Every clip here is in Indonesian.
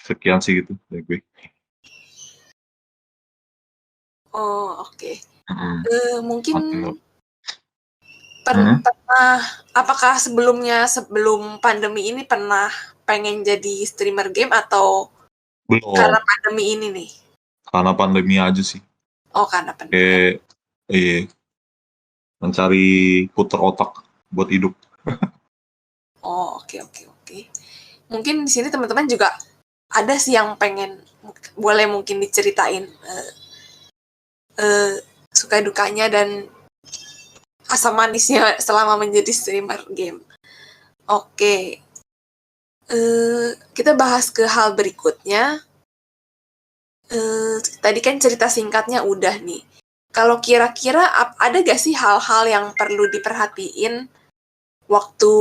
Sekian sih gitu dari gue. Oh, oke. Mungkin Oke. pernah, apakah sebelum pandemi ini pernah pengen jadi streamer game atau karena Belum, pandemi ini nih? karena pandemi aja sih. Oh, karena pandemi. Kayak mencari puter otak buat hidup. Oh, oke. Mungkin di sini teman-teman juga ada sih yang pengen, boleh mungkin diceritain suka dukanya dan asam manisnya selama menjadi streamer game. Oke. Kita bahas ke hal berikutnya. Tadi kan cerita singkatnya udah nih. Kalau kira-kira ada gak sih hal-hal yang perlu diperhatiin waktu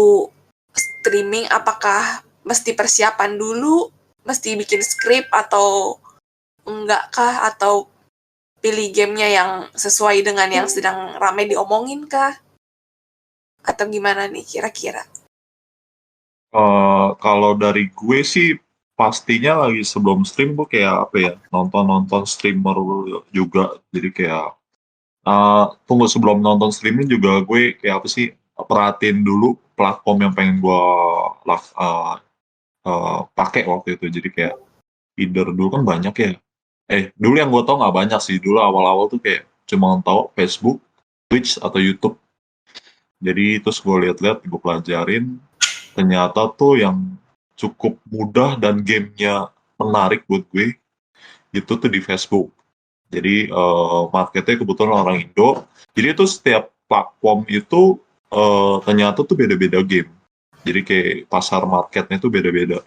streaming? Apakah mesti persiapan dulu, mesti bikin skrip atau enggak kah? Atau pilih gamenya yang sesuai dengan yang sedang ramai diomongin kah? Atau gimana nih kira-kira? Kalau dari gue sih pastinya lagi sebelum stream gue kayak apa ya, nonton streamer juga. Jadi kayak tunggu sebelum nonton streaming juga gue kayak apa sih, perhatiin dulu platform yang pengen gue pakai waktu itu. Jadi kayak either dulu kan banyak ya. Dulu yang gue tau nggak banyak sih. Dulu awal-awal tuh kayak cuma tahu Facebook, Twitch atau YouTube. Jadi terus gue lihat-lihat, gue pelajarin, ternyata tuh yang cukup mudah dan gamenya menarik buat gue itu tuh di Facebook. Jadi marketnya kebetulan orang Indo. Jadi itu setiap platform itu ternyata tuh beda-beda game. Jadi kayak pasar marketnya tuh beda-beda.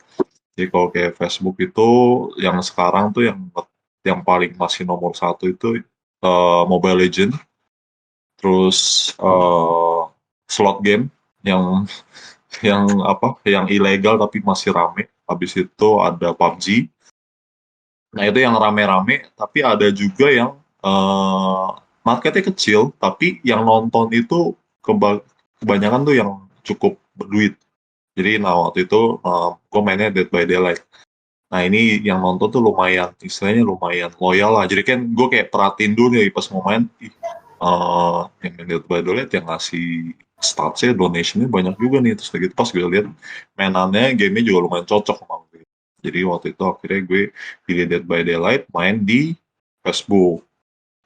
Jadi kalau kayak Facebook itu yang sekarang tuh yang paling masih nomor satu itu Mobile Legend, terus slot game yang yang ilegal tapi masih rame. Habis itu ada PUBG. Nah, itu yang rame-rame, tapi ada juga yang marketnya kecil, tapi yang nonton itu kebanyakan tuh yang cukup berduit. Jadi, nah waktu itu gue mainnya Dead by Daylight. Nah, ini yang nonton tuh lumayan, istilahnya lumayan loyal lah. Jadi kan gue kayak perhatiin dulu nih pas mau main, yang main Dead by Daylight yang ngasih statsnya, donationnya banyak juga nih. Terus gitu pas gue lihat mainannya, gamenya juga lumayan cocok sama gue. Jadi waktu itu akhirnya gue pilih Dead by Daylight, main di Facebook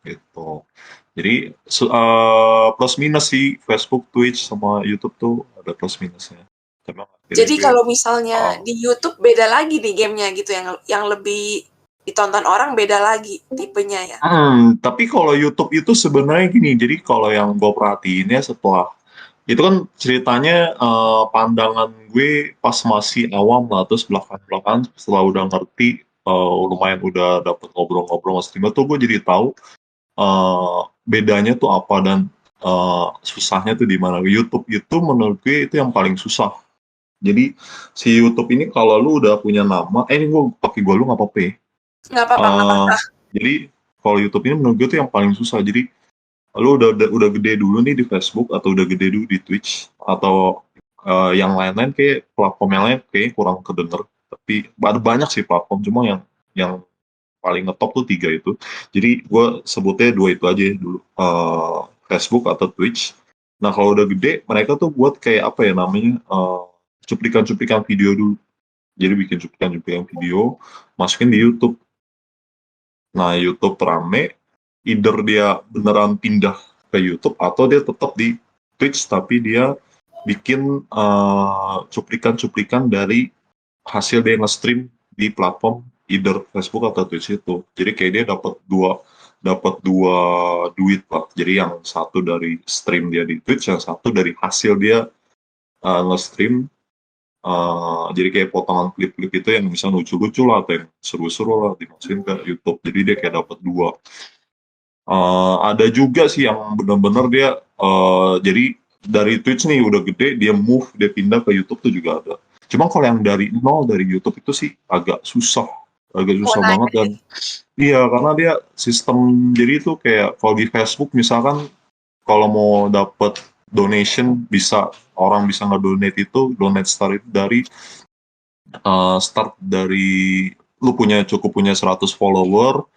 gitu. Jadi plus minus sih, Facebook, Twitch sama YouTube tuh ada plus minusnya. Cuma akhirnya Jadi gue kalau misalnya di YouTube beda lagi nih gamenya gitu, yang lebih ditonton orang beda lagi tipenya ya. Tapi kalau YouTube itu sebenarnya gini, jadi kalau yang gue perhatiin ya setelah itu kan ceritanya pandangan gue pas masih awam lah, terus belakang-belakang setelah udah ngerti, lumayan udah dapet ngobrol-ngobrol sama streamer tuh gue jadi tahu bedanya tuh apa dan susahnya tuh di mana. YouTube itu menurut gue itu yang paling susah. Jadi si YouTube ini kalau lu udah punya nama, ini gue pakai gue lu nggak apa-apa ya. Nggak apa-apa. Jadi kalau YouTube ini menurut gue tuh yang paling susah. Jadi lu udah gede dulu nih di Facebook atau udah gede dulu di Twitch atau yang lain-lain, kayak platform yang lain kayak kurang kedenger. Tapi ada banyak sih platform, cuma yang paling ngetop tuh 3 itu. Jadi gue sebutnya 2 itu aja dulu, Facebook atau Twitch. Nah kalau udah gede mereka tuh buat kayak apa ya namanya, cuplikan-cuplikan video dulu. Jadi bikin cuplikan-cuplikan video, masukin di YouTube. Nah YouTube rame, either dia beneran pindah ke YouTube atau dia tetap di Twitch tapi dia bikin cuplikan-cuplikan dari hasil dia nge-stream di platform either Facebook atau Twitch itu. Jadi kayak dia dapat dua duit lah. Jadi yang satu dari stream dia di Twitch, yang satu dari hasil dia nge-stream. Jadi kayak potongan klip-klip itu yang misalnya lucu-lucu lah atau yang seru-seru lah dimasukin ke YouTube. Jadi dia kayak dapat dua. Ada juga sih yang benar-benar dia jadi dari Twitch nih udah gede dia move, dia pindah ke YouTube tuh juga ada. Cuma kalau yang dari nol dari YouTube itu sih agak susah banget. Dan iya karena dia sistem, jadi itu kayak kalau di Facebook misalkan kalau mau dapet donation, bisa orang bisa nge-donate itu, donate star itu dari start dari lu cukup punya 100 follower,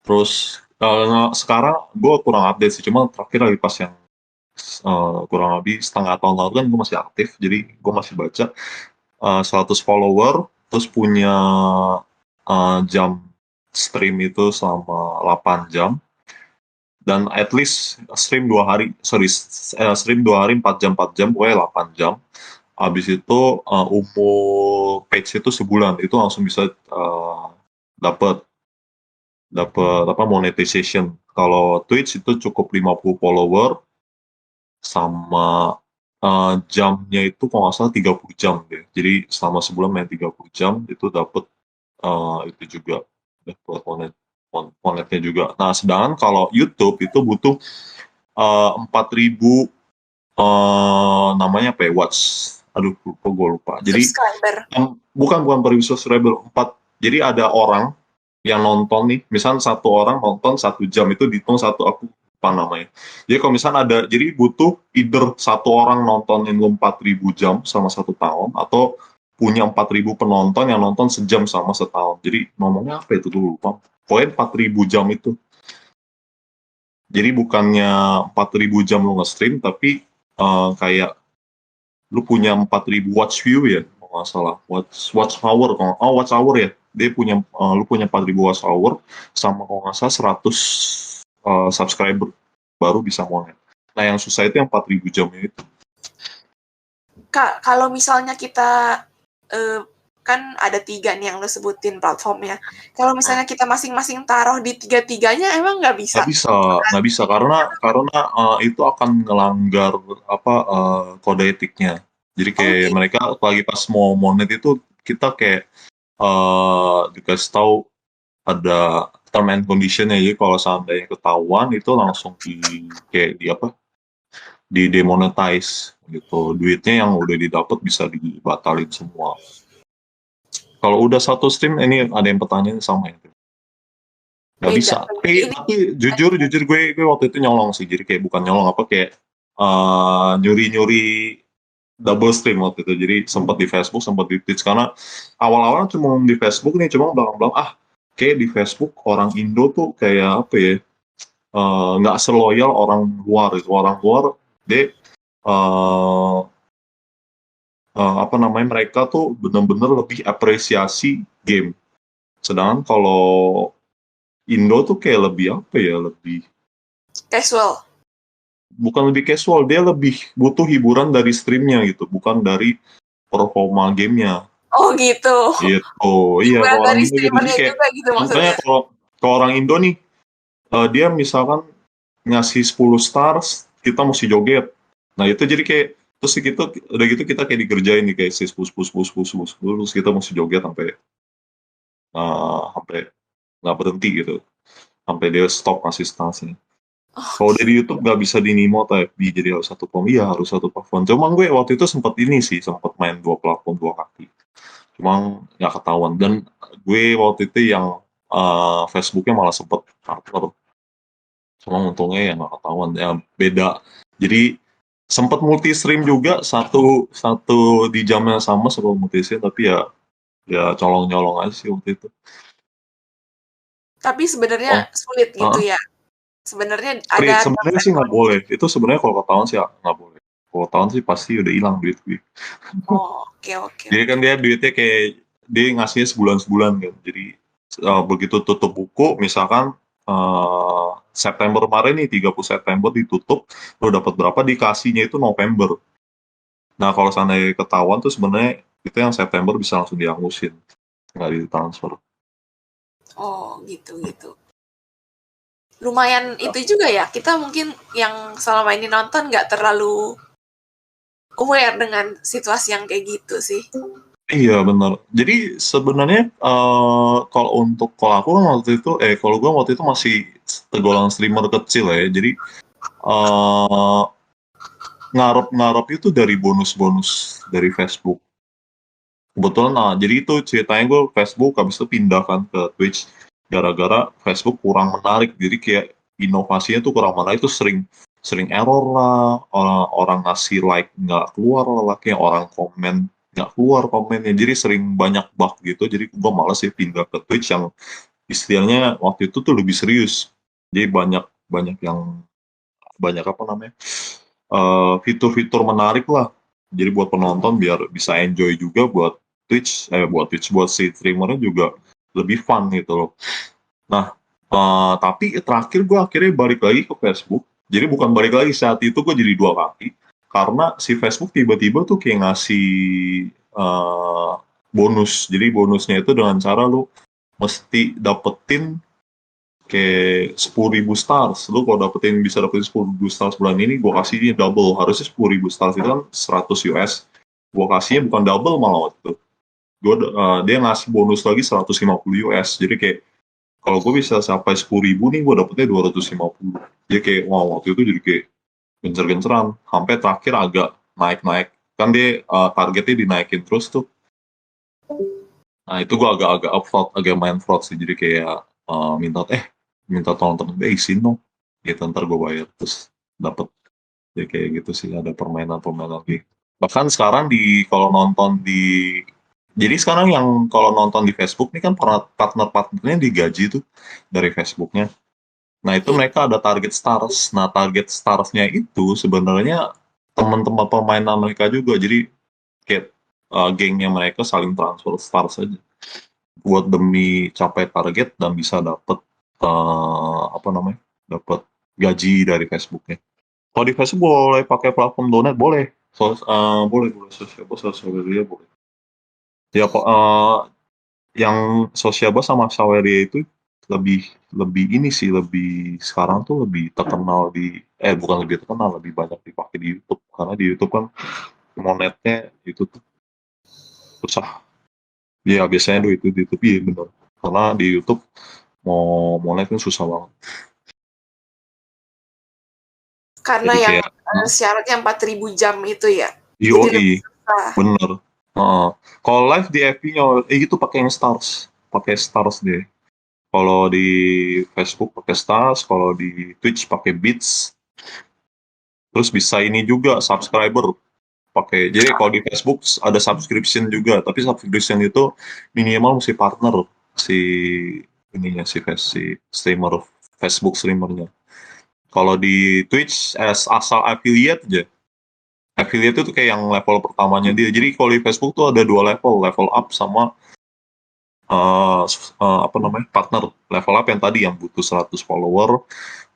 terus sekarang gue kurang update sih, cuma terakhir lagi pas yang kurang lebih setengah tahun lalu kan gue masih aktif, jadi gue masih baca 100 follower, terus punya jam stream itu selama 8 jam, dan at least stream 2 hari, stream 2 hari 4 jam, pokoknya 8 jam. Habis itu umur page itu sebulan, itu langsung bisa dapat dapat apa monetization. Kalau Twitch itu cukup 50 follower sama jamnya itu kalau nggak salah 30 jam deh. Jadi selama sebulan main 30 jam itu dapat itu juga dapat monetnya juga. Nah, sedangkan kalau YouTube itu butuh 4.000 namanya apa ya, aduh gue lupa. Jadi Subscriber. bukan per subscriber, 4. Jadi ada orang yang nonton nih, misalnya satu orang nonton 1 jam itu dihitung satu, aku lupa namanya. Jadi kalau misalnya jadi butuh either satu orang nontonin lu 4.000 jam sama 1 tahun, atau punya 4.000 penonton yang nonton sejam sama setahun. Jadi ngomongnya apa itu dulu lupa. Pokoknya 4.000 jam itu. Jadi bukannya 4.000 jam lu nge-stream, tapi kayak lu punya 4.000 watch view ya, kalau nggak salah. Watch hour, watch hour ya. Dia punya, lu punya 4.000 watch hour, sama kalau nggak salah 100 subscriber, baru bisa monet. Nah, yang susah itu yang 4.000 jam itu. Kak, kalau misalnya kita kan ada 3 nih yang lo sebutin platformnya. Kalau misalnya kita masing-masing taruh di 3-tiganya, emang nggak bisa? Nggak bisa karena itu akan ngelanggar kode etiknya. Jadi kayak gitu. mereka lagi pas mau monet itu, kita kayak dikasih tahu ada term and condition-nya. Jadi kalau seandainya ketahuan itu langsung di demonetize gitu. Duitnya yang udah didapat bisa dibatalin semua. Kalau udah satu stream, ini ada yang pertanyaan sama ya. Nggak bisa. Tapi jujur gue waktu itu nyolong sih. Jadi kayak bukan nyolong kayak nyuri double stream waktu itu. Jadi sempat di Facebook, sempat di Twitch, karena awal-awal cuma di Facebook nih, cuma belakang kayak di Facebook orang Indo tuh kayak apa ya, nggak seloyal orang luar. Orang luar dia mereka tuh bener-bener lebih apresiasi game. Sedangkan kalau Indo tuh kayak lebih casual. Bukan lebih casual, dia lebih butuh hiburan dari streamnya gitu, bukan dari performa gamenya. Oh gitu. Gitu, iya. Hiburan Kalau orang dari Indo gitu, jadi streamernya kayak juga gitu contohnya maksudnya. kalau orang Indo nih, dia misalkan ngasih 10 stars, kita mesti joget. Nah itu jadi kayak, terus gitu, udah gitu kita kayak dikerjain nih, kayak terus kita mesti joget sampai nggak berhenti gitu, sampai dia stop ngasih starsnya. Kalau dari YouTube nggak bisa di-demote jadi harus satu platform. Iya, harus satu platform. Cuman gue waktu itu sempat main 2 platform 2 kaki. Cuman nggak ketahuan. Dan gue waktu itu yang Facebooknya malah sempat cover. Cuma untungnya ya nggak ketahuan. Ya beda. Jadi sempat multi stream juga, satu di jamnya sama, sempat multi stream, tapi ya colong-nyolong aja sih waktu itu. Tapi sebenarnya sulit gitu ya. Sebenarnya ada Sebenarnya sih nggak boleh. Itu sebenarnya kalau ketahuan sih nggak boleh. Kalau ketahuan sih pasti udah hilang duit gue. Oh, oke. Jadi kan dia duitnya kayak dia ngasihnya sebulan-sebulan kan. Jadi begitu tutup buku, misalkan September kemarin nih, 30 September ditutup, lo dapat berapa, dikasihnya itu November. Nah, kalau seandainya ketahuan tuh sebenarnya itu yang September bisa langsung dihangusin, nggak ditransfer. Oh, gitu. Lumayan itu juga ya, kita mungkin yang selama ini nonton nggak terlalu aware dengan situasi yang kayak gitu sih. Iya benar. Jadi sebenarnya kalau aku kan waktu itu, kalau gue waktu itu masih tergolong streamer kecil ya. Jadi ngarep itu dari bonus dari Facebook. Kebetulan, jadi itu ceritanya gue Facebook habis itu pindah kan ke Twitch gara-gara Facebook kurang menarik. Jadi kayak inovasinya tuh kurang menarik, itu sering error lah, orang ngasih like nggak keluar lah, kayak orang komen nggak keluar komennya, jadi sering banyak bug gitu, jadi gue malas sih pindah ke Twitch yang istilahnya waktu itu tuh lebih serius, jadi banyak banyak yang banyak apa namanya fitur-fitur menarik lah, jadi buat penonton biar bisa enjoy juga buat buat si streamernya juga lebih fun gitu loh. Nah, tapi terakhir gue akhirnya balik lagi ke Facebook. Jadi bukan balik lagi, saat itu gue jadi dua kaki. Karena si Facebook tiba-tiba tuh kayak ngasih eh, bonus. Jadi bonusnya itu dengan cara lu mesti dapetin kayak 10.000 stars. Lu kalau bisa dapetin 10.000 stars bulan ini, gue kasihnya double. Harusnya 10.000 stars itu kan 100 US. Gue kasihnya bukan double malah waktu itu. Dia ngasih bonus lagi 150 US. Jadi kayak kalau gue bisa sampai 10.000 nih, gue dapetnya 250. Jadi kayak, wow, waktu itu jadi kayak gencer-genceran. Sampai terakhir agak naik-naik. Kan dia targetnya dinaikin terus tuh. Nah, itu gue agak-agak upload, agak main fraud sih. Jadi kayak minta tolong temen gue, isin dong. Gitu, ntar gue bayar. Terus dapet. Jadi kayak gitu sih, ada permainan-permainan gitu. Bahkan sekarang kalau nonton jadi sekarang yang kalau nonton di Facebook nih kan partner-partnernya digaji tuh dari Facebooknya. Nah, itu Iya. mereka ada target stars. Nah, target starsnya itu sebenarnya teman-teman permainan mereka juga. Jadi kayak gengnya mereka saling transfer stars aja buat demi capai target dan bisa dapat apa namanya? Dapat gaji dari Facebooknya. Kalau di Facebook boleh pakai platform donat, boleh. Boleh sosial media boleh. Ya kok yang Sociable sama Saweria itu lebih lebih ini sih, lebih sekarang tuh lebih terkenal bukan lebih terkenal, lebih banyak dipakai di YouTube, karena di YouTube kan monetnya itu tuh susah. Ya biasanya itu di YouTube, iya bener, karena di YouTube mau monet kan susah banget, Karena jadi yang kayak syaratnya 4.000 jam itu ya. Jadi yoi, lebih susah. bener. Kalau live di FB-nya itu pakai yang stars deh. Kalau di Facebook pakai stars, kalau di Twitch pakai bits. Terus bisa ini juga subscriber pakai. Jadi kalau di Facebook ada subscription juga, tapi subscription itu minimal mesti partner si ininya si streamer, Facebook streamernya. Kalau di Twitch asal affiliate aja. Affiliate itu kayak yang level pertamanya dia. Jadi kalau di Facebook tuh ada dua level, level up sama apa namanya, partner. Level up yang tadi yang butuh 100 follower,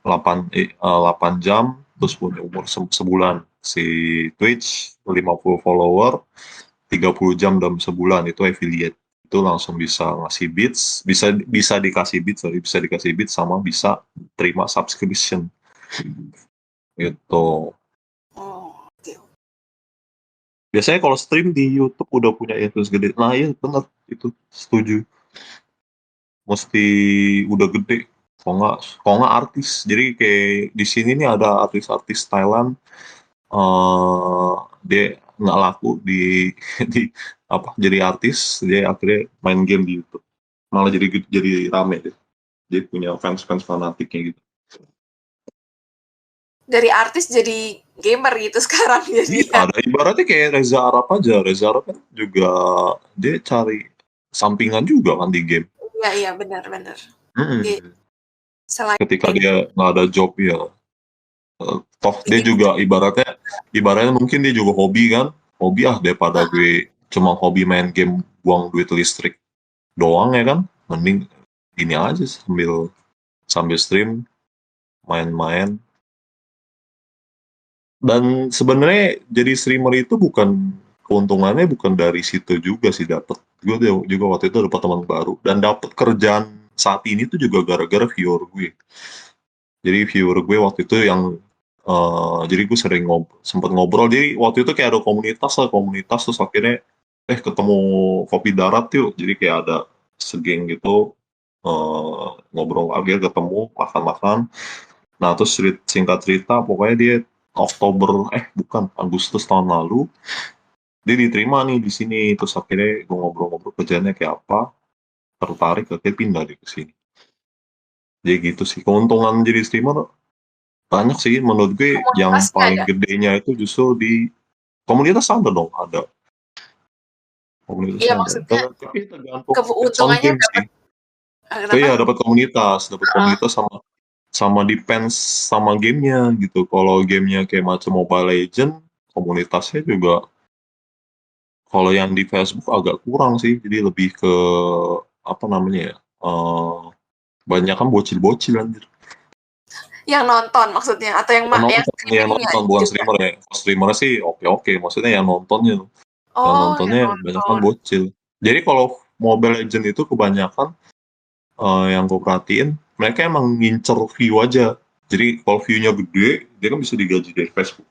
8 jam, terus punya umur sebulan. Si Twitch 50 follower, 30 jam dalam sebulan, itu affiliate. Itu langsung bisa ngasih bits, bisa bisa dikasih bits, sorry, bisa dikasih bits sama bisa terima subscription. Gitu. Oh, oke. Biasanya kalau stream di YouTube udah punya influence gede. Nah, iya benar itu, setuju. Mesti udah gede. Kalau nggak artis. Jadi kayak di sini nih ada artis-artis Thailand, dia nggak laku di di apa jadi artis, dia akhirnya main game di YouTube, malah jadi rame deh, dia punya fans fanatiknya gitu. Dari artis jadi gamer gitu sekarang Iya, jadinya. ada ibaratnya kayak Reza Arab aja. Reza Arab kan juga dia cari sampingan juga kan di game. Iya, iya, benar-benar. Mm-mm. Selain Ketika dia nggak ada job ya, toh dia bikin juga ibaratnya mungkin dia juga hobi kan, hobi daripada gue cuma hobi main game buang duit listrik doang ya kan, mending ini aja sambil sambil stream, main-main. Dan sebenarnya jadi streamer itu keuntungannya bukan dari situ juga sih, dapet gue juga waktu itu dapat teman baru dan dapat kerjaan saat ini tuh juga gara-gara viewer gue. Jadi viewer gue waktu itu yang jadi gue sering sempet ngobrol. Jadi waktu itu kayak ada komunitas terus akhirnya ketemu kopi darat yuk. Jadi kayak ada segeng gitu, ngobrol akhirnya ketemu makan-makan. Nah, terus singkat cerita pokoknya dia bukan, Agustus tahun lalu dia diterima nih di sini. Terus akhirnya gue ngobrol-ngobrol kerjanya kayak apa, tertarik akhirnya pindah deh ke sini. Jadi gitu sih, keuntungan jadi streamer banyak sih menurut gue. Yang komunitasnya paling ada. gedenya itu justru di komunitas, ada dong, ada. Iya komunitasnya ada. maksudnya Tapi tergantung depends on keuntungannya game dapat sih. Oh kenapa? iya, dapat Heeh. komunitas sama sama depends sama gamenya gitu. Kalau gamenya kayak macam Mobile Legend, komunitasnya juga kalau yang di Facebook agak kurang sih. Jadi lebih ke apa namanya ya? Banyak kan bocil-bocil anjir. Yang nonton maksudnya atau yang yang Yang streamingnya nonton bukan juga? streamer ya. Kalau streamer sih oke-oke. Maksudnya yang nontonnya, yang Oh, yang nontonnya banyak kan nonton. bocil. Jadi kalau Mobile Legend itu kebanyakan yang gue perhatiin, mereka emang ngincer view aja. Jadi kalau view-nya gede, dia kan bisa digaji dari Facebook,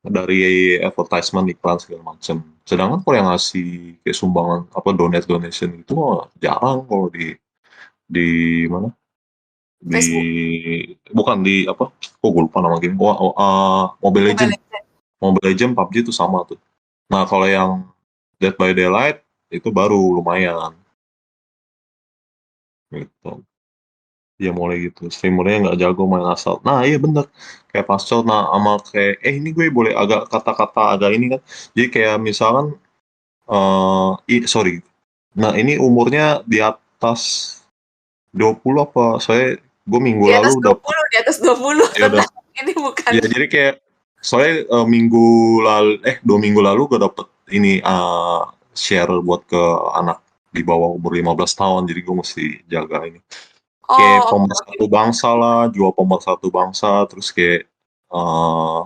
dari advertisement, iklan segala macam. Sedangkan kalau yang ngasih kayak sumbangan apa donation itu mah jarang kalau di mana? Di Facebook, bukan di apa? Oh, gue lupa nama game. Mobile Mobile Legend. Legends. Mobile Legend PUBG itu sama tuh. Nah, kalau yang Dead by Daylight itu baru lumayan gitu. Ya mulai gitu, streamernya nggak jago main asal. Nah iya bener, kayak Pascal, nah sama kayak, ini gue boleh agak kata-kata agak ini kan. Jadi kayak misalkan, sorry, nah ini umurnya di atas 20 apa, saya gue minggu Di lalu atas dua dapat, puluh, di atas 20 ya udah, tenang. Ini bukan. ya jadi kayak, soalnya minggu lalu, 2 minggu lalu gue dapet ini, share buat ke anak di bawah umur 15 tahun, jadi gue mesti jaga ini. Kayak Oh, oke oke. pemersatu bangsa lah, jual pemersatu bangsa, terus kayak eh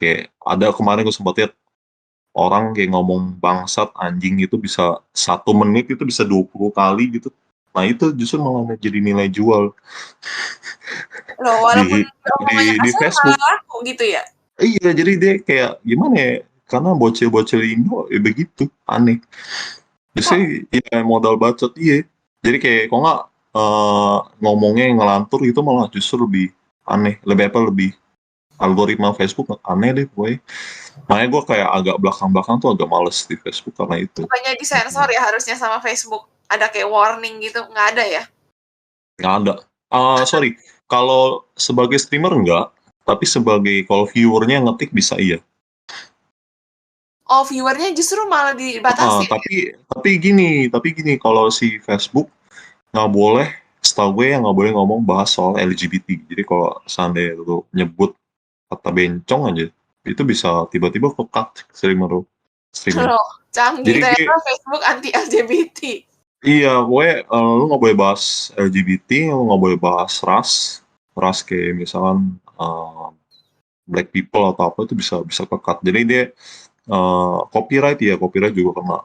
kayak ada kemarin gue sempat lihat orang kayak ngomong bangsat anjing itu bisa 1 menit itu bisa 20 kali gitu. Nah itu justru malah jadi nilai jual Loh, walaupun di omongannya di kasar malah Facebook. laku gitu ya? Iya, jadi dia kayak gimana ya? Karena bocil-bocil Indo ya begitu, aneh. Kok Biasanya ya modal bacot iya. Jadi kayak kok nggak ngomongnya yang ngelantur gitu malah justru lebih aneh, lebih apa lebih algoritma Facebook aneh deh boy. Makanya gue kayak agak belakang-belakang tuh agak males di Facebook karena itu. bukannya disensor ya harusnya sama Facebook? Ada kayak warning gitu, nggak ada ya? Nggak ada. Sorry, kalau sebagai streamer enggak, tapi sebagai kalau viewernya ngetik bisa iya. Oh, viewernya justru malah dibatasin ya? Tapi gini, kalau si Facebook nggak boleh, setahu gue yang nggak boleh ngomong bahas soal LGBT. Jadi kalau seandainya lu nyebut kata bencong aja, itu bisa tiba-tiba ke-cut streamnya. Loh, canggih Jadi gue, ternyata Facebook anti LGBT. iya, gue lu nggak boleh bahas LGBT, lu nggak boleh bahas ras kayak misalkan black people atau apa itu bisa bisa ke-cut. Jadi dia copyright juga kena.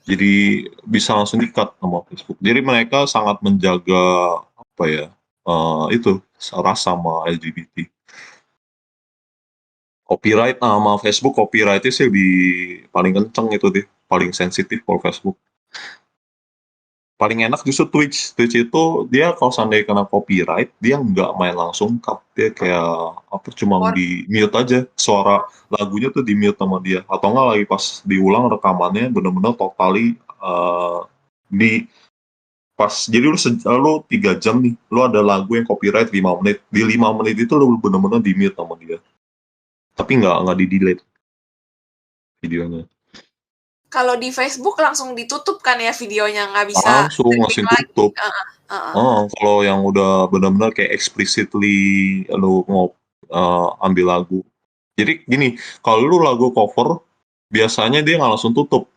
Jadi bisa langsung di-cut sama Facebook. Jadi mereka sangat menjaga apa ya, itu ras sama LGBT. Copyright sama Facebook copyright-nya sih paling kenceng itu deh, paling sensitif kalau Facebook. Paling enak justru Twitch. Twitch itu dia kalau seandainya kena copyright, dia nggak main langsung cut. Dia kayak apa cuma War- di mute aja. Suara lagunya tuh di mute sama dia. Atau nggak lagi pas diulang rekamannya bener-bener totally di pas jadi lu 3 jam nih, lu ada lagu yang copyright 5 menit. Di 5 menit itu lu bener-bener di mute sama dia. Tapi nggak di delete videonya. Kalau di Facebook langsung ditutup kan ya videonya, nggak bisa Langsung streaming langsung lagi. tutup. Heeh, heeh. Kalau yang udah benar-benar kayak explicitly lu mau ambil lagu. Jadi gini, kalau lu lagu cover, biasanya dia nggak langsung tutup.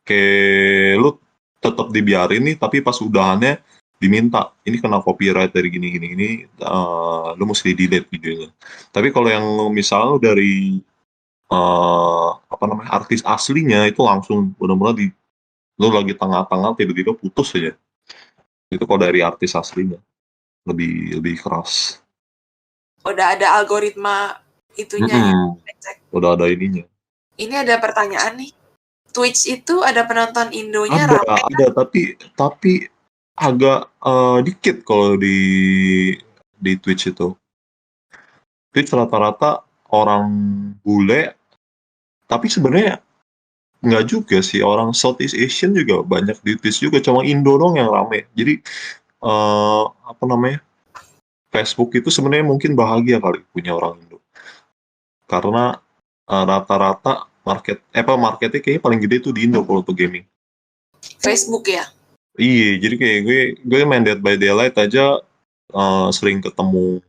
Kayak lu tetap dibiarin nih, tapi pas udahannya diminta, ini kena copyright dari gini, lu mesti delete videonya. Tapi kalau yang misalnya lu dari apa namanya artis aslinya itu langsung benar-benar lu lagi tengah-tengah tiba-tiba putus aja. Itu kalau dari artis aslinya lebih lebih keras. Udah ada algoritma itunya ya. Mm-mm. Cek. Udah ada ininya. Ini ada pertanyaan nih. Twitch itu ada penonton Indonya Ada, rame kan? ada tapi agak dikit kalau di Twitch itu. Twitch rata-rata orang bule, tapi sebenarnya nggak juga sih orang Southeast Asian juga banyak di Twitch juga, cuma Indo dong yang rame. Jadi apa namanya Facebook itu sebenarnya mungkin bahagia kali punya orang Indo karena rata-rata marketnya kayaknya paling gede tuh di Indo kalau untuk gaming. Facebook ya. Iya, jadi kayak gue main Dead by Daylight aja sering ketemu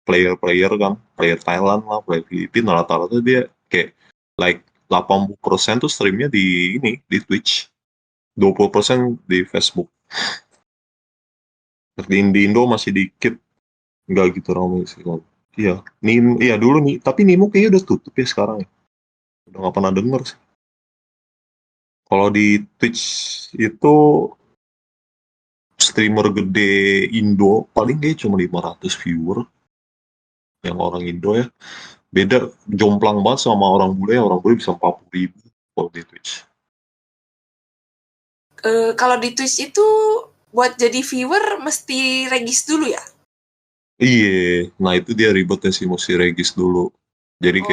player-player kan, player Thailand lah, player Filipina, rata-rata dia kayak like 80% tuh streamnya di Twitch, 20% di Facebook. Di Indo masih dikit, nggak gitu ramai sih kalau. Iya, iya dulu nih, tapi Nimo kayaknya udah tutup ya sekarang ya. Udah nggak pernah denger sih. Kalau di Twitch itu streamer gede Indo paling dia cuma 500 viewer yang orang Indo ya. Beda jomplang banget sama orang bule bisa 40.000 kalau di Twitch. Kalau di Twitch itu buat jadi viewer mesti regis dulu ya? Iya, nah itu dia ribetnya sih, mesti regis dulu. Jadi Oh,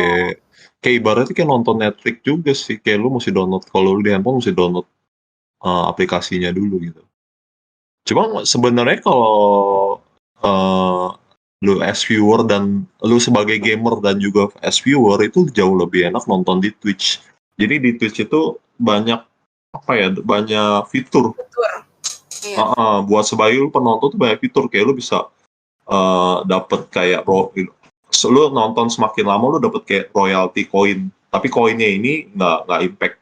kayak ibaratnya kayak nonton Netflix juga sih, kayak lu mesti download, kalau lu di handphone mesti download aplikasinya dulu gitu. Cuma sebenarnya kalau uh, lu as viewer dan lu sebagai gamer dan juga as viewer itu jauh lebih enak nonton di Twitch. Jadi di Twitch itu banyak apa ya, banyak fitur. betul. Iya. Buat sebagai lu penonton tuh banyak fitur, kayak lu bisa dapet kayak lu nonton semakin lama lu dapet kayak royalty coin, tapi koinnya ini nggak impact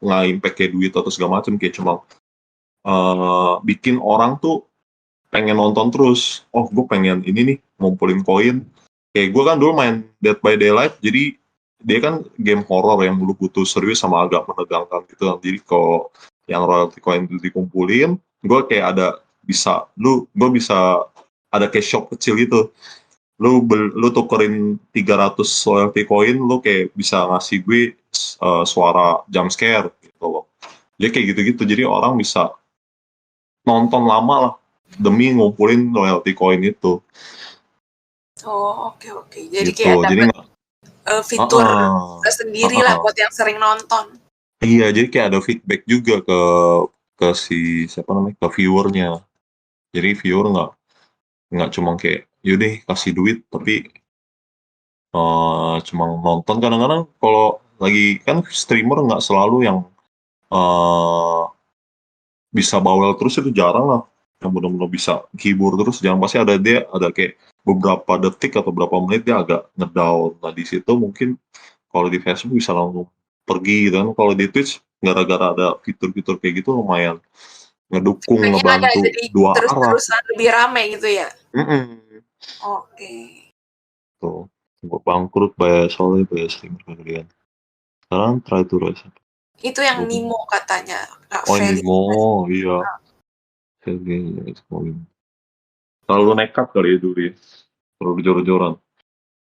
nggak impact kayak duit atau segala macam, kayak cuma bikin orang tuh pengen nonton terus. Oh, gue pengen ini nih, ngumpulin koin. Kayak gue kan dulu main Dead by Daylight, jadi dia kan game horror yang lu butuh serius sama agak menegangkan gitu kan. Jadi kalau yang royalty coin itu dikumpulin, gue bisa ada kayak shop kecil gitu. Lu tukerin 300 royalty coin, lu kayak bisa ngasih gue suara jump scare gitu loh. Jadi kayak gitu-gitu, jadi orang bisa nonton lama lah demi ngumpulin royalty coin itu Oh, oke oke. Jadi gitu. kayak Jadi dapat nggak fitur uh, tersendiri lah buat yang sering nonton. iya, jadi kayak ada feedback juga ke si siapa namanya, ke viewernya. Jadi viewer nggak cuma kayak yaudah kasih duit, tapi cuma nonton. Kadang-kadang kalau lagi kan streamer nggak selalu yang uh, bisa bawel terus, itu jarang lah yang benar-benar bisa hibur terus. Jangan, pasti ada kayak beberapa detik atau beberapa menit dia agak ngedown. Nah di situ mungkin kalau di Facebook bisa langsung pergi gitu kan. Kalau di Twitch gara-gara ada fitur-fitur kayak gitu lumayan ngedukung, Feedbacknya ada ngebantu jadi dua arah. terus-terusan lebih rame gitu ya. Mm-mm. Oke. Tuh, gue bangkrut bayar soalnya bayar streamer kalian. Sekarang try to rise. Itu yang Nimo katanya, Kak Oh ini Feli. mau, iya. Terlalu nekat kali ya dulu ya. Terlalu jor-joran.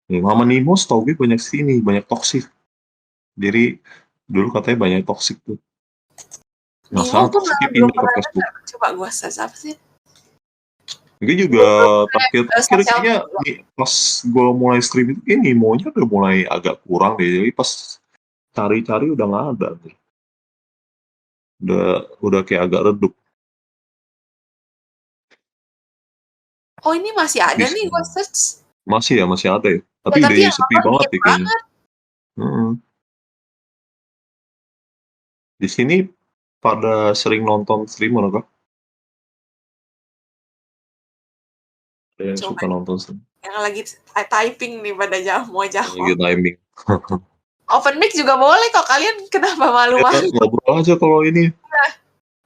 Ya, Mama Nemo setahu gue banyak sini, banyak toksik. Jadi dulu katanya banyak toksik tuh. Nah Nimo sekarang tuh toksiknya belum pindah ke pernah Facebook. dengar. Coba gue search apa sih? Gue juga Gue belum pernah terakhir sosial kayaknya media. nih, pas gue mulai stream itu kayak Nemo-nya udah mulai agak kurang deh. Jadi pas cari-cari udah nggak ada nih. Udah kayak agak redup. Oh ini masih ada nih gue Bisa. search. Masih ada ya. Ya Tapi udah tapi yang sepi nonton banget dikit ya kayaknya. banget. Mm-mm. Di sini pada sering nonton streamer kah? Ada yang Coba suka nonton streamer. yang lagi typing nih pada mau Lagi jawab. timing. Open mic juga boleh kok. Kalian kenapa Ya, malu-malu? ngobrol aja kalau ini.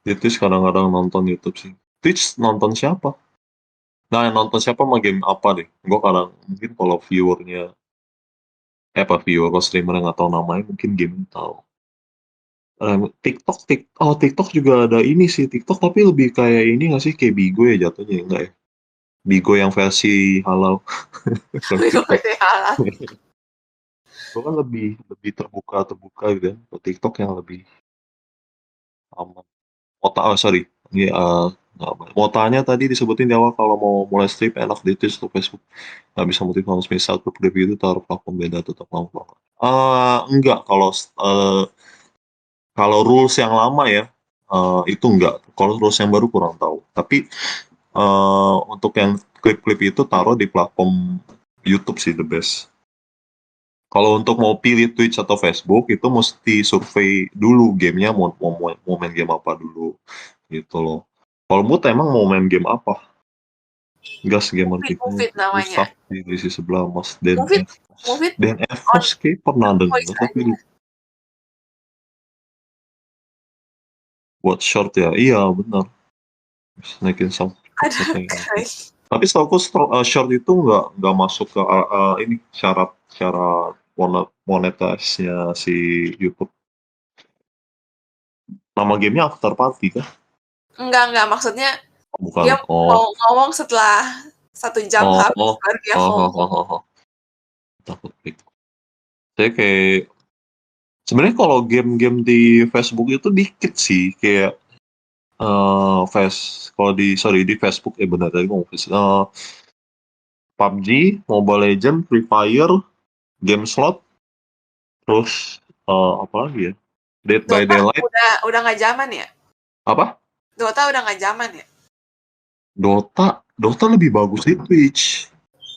Di Twitch kadang-kadang nonton YouTube sih. Twitch nonton siapa? Nah, yang nonton siapa mah game apa deh? Gue kadang, mungkin kalau viewernya, viewer, kalau streamer yang nggak tahu namanya, mungkin game tahu. TikTok juga ada ini sih, TikTok tapi lebih kayak ini nggak sih, kayak Bigo ya jatuhnya, enggak ya? Bigo yang versi halal. Bukan TikTok. Halal. Gue kan lebih lebih terbuka gitu ya. Kalau TikTok yang lebih aman. Sorry. Ini, nggak aman. Mau tanya tadi disebutin di awal kalau mau mulai stream enak di Twitch atau Facebook. Nggak bisa multi kalau misal grup itu taruh platform beda tetap lama. Enggak, kalau rules yang lama ya, itu enggak. Kalau rules yang baru kurang tahu. Tapi untuk yang klip-klip itu taruh di platform YouTube sih the best. Kalau untuk mau pilih Twitch atau Facebook itu mesti survei dulu gamenya mau main game apa dulu gitu loh. Kalau mood emang mau main game apa? Gas gamer kita Mufid namanya. rusak di sisi sebelah Mas Mufid, DNF. Mufid DNF on kayak pernah voice dengar tapi aja. buat short ya. Iya benar. Naikin Ada subscribe-nya. guys. Tapi setahu short itu nggak masuk ke ini syarat monetasnya si YouTube. Nama gamenya After Party kah? Enggak, maksudnya Bukan. dia mau ngomong setelah 1 jam Oh, habis oh, baru dia oh, oh, ngomong. oh, oh. Takut klik. Saya kayak sebenarnya kalau game-game di Facebook itu dikit sih kayak kalau di Facebook benar tadi mau PUBG, Mobile Legends, Free Fire, game slot, terus apa lagi ya? Dead by Dota Daylight. udah nggak zaman ya? Apa? Dota udah nggak zaman ya? Dota lebih bagus di Twitch.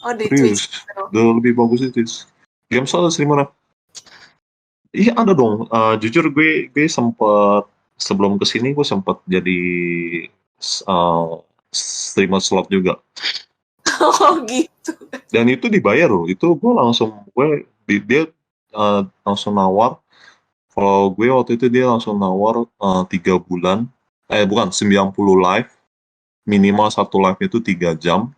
Oh di Twitch. Serius. Lebih bagus di Twitch. Game slot streamer. Iya ada dong. Jujur gue sempet sebelum kesini gue sempet jadi streamer slot juga. Oh gitu. Dan itu dibayar loh. Itu dia langsung nawar. Kalau gue waktu itu dia langsung nawar 3 bulan. Bukan 90 live. Minimal satu live itu 3 jam.